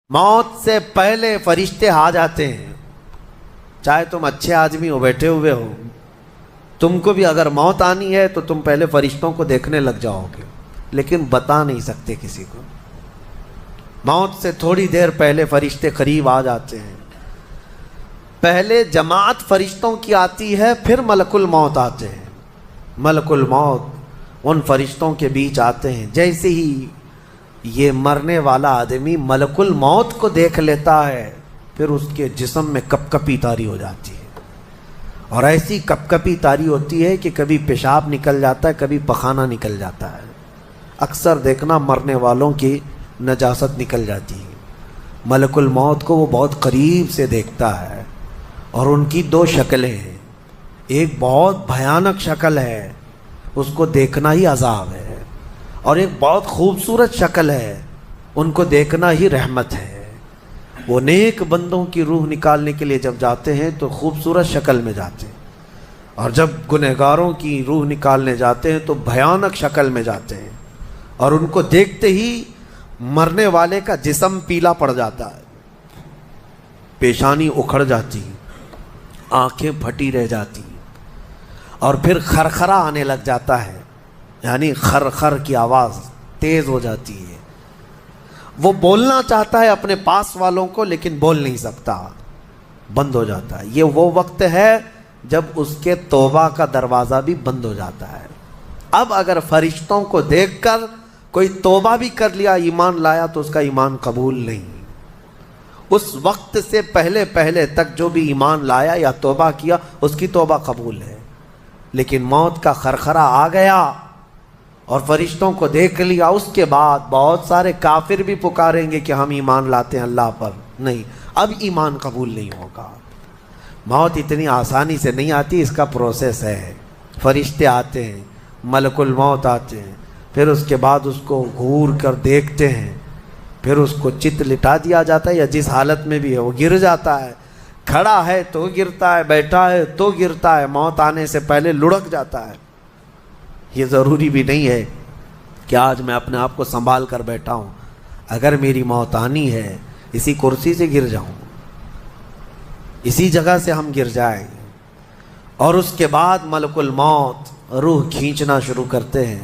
موت سے پہلے فرشتے آ جاتے ہیں. چاہے تم اچھے آدمی ہو، بیٹھے ہوئے ہو، تم کو بھی اگر موت آنی ہے تو تم پہلے فرشتوں کو دیکھنے لگ جاؤ گے، لیکن بتا نہیں سکتے کسی کو. موت سے تھوڑی دیر پہلے فرشتے قریب آ جاتے ہیں. پہلے جماعت فرشتوں کی آتی ہے، پھر ملک الموت آتے ہیں. ملک الموت ان فرشتوں کے بیچ آتے ہیں. جیسے ہی یہ مرنے والا آدمی ملک الموت کو دیکھ لیتا ہے، پھر اس کے جسم میں کپ کپی طاری ہو جاتی ہے. اور ایسی کپ کپی طاری ہوتی ہے کہ کبھی پیشاب نکل جاتا ہے، کبھی پخانہ نکل جاتا ہے. اکثر دیکھنا مرنے والوں کی نجاست نکل جاتی ہے. ملک الموت کو وہ بہت قریب سے دیکھتا ہے، اور ان کی دو شکلیں ہیں. ایک بہت بھیانک شکل ہے، اس کو دیکھنا ہی عذاب ہے، اور ایک بہت خوبصورت شکل ہے، ان کو دیکھنا ہی رحمت ہے. وہ نیک بندوں کی روح نکالنے کے لیے جب جاتے ہیں تو خوبصورت شکل میں جاتے ہیں، اور جب گنہگاروں کی روح نکالنے جاتے ہیں تو بھیانک شکل میں جاتے ہیں. اور ان کو دیکھتے ہی مرنے والے کا جسم پیلا پڑ جاتا ہے، پیشانی اکھڑ جاتی، آنکھیں پھٹی رہ جاتی، اور پھر خرخرا آنے لگ جاتا ہے، یعنی خر کی آواز تیز ہو جاتی ہے. وہ بولنا چاہتا ہے اپنے پاس والوں کو، لیکن بول نہیں سکتا، بند ہو جاتا ہے. یہ وہ وقت ہے جب اس کے توبہ کا دروازہ بھی بند ہو جاتا ہے. اب اگر فرشتوں کو دیکھ کر کوئی توبہ بھی کر لیا، ایمان لایا، تو اس کا ایمان قبول نہیں. اس وقت سے پہلے تک جو بھی ایمان لایا یا توبہ کیا، اس کی توبہ قبول ہے. لیکن موت کا خرخرا آ گیا اور فرشتوں کو دیکھ لیا، اس کے بعد بہت سارے کافر بھی پکاریں گے کہ ہم ایمان لاتے ہیں اللہ پر. نہیں، اب ایمان قبول نہیں ہوگا. موت اتنی آسانی سے نہیں آتی، اس کا پروسیس ہے. فرشتے آتے ہیں، ملک الموت آتے ہیں، پھر اس کے بعد اس کو گھور کر دیکھتے ہیں، پھر اس کو چت لٹا دیا جاتا ہے، یا جس حالت میں بھی ہے وہ گر جاتا ہے. کھڑا ہے تو گرتا ہے، بیٹھا ہے تو گرتا ہے، موت آنے سے پہلے لڑک جاتا ہے. یہ ضروری بھی نہیں ہے کہ آج میں اپنے آپ کو سنبھال کر بیٹھا ہوں. اگر میری موت آنی ہے، اسی کرسی سے گر جاؤں، اسی جگہ سے ہم گر جائیں. اور اس کے بعد ملک الموت روح کھینچنا شروع کرتے ہیں.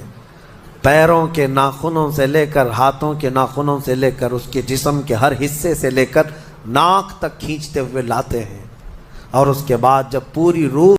پیروں کے ناخنوں سے لے کر، ہاتھوں کے ناخنوں سے لے کر، اس کے جسم کے ہر حصے سے لے کر ناک تک کھینچتے ہوئے لاتے ہیں. اور اس کے بعد جب پوری روح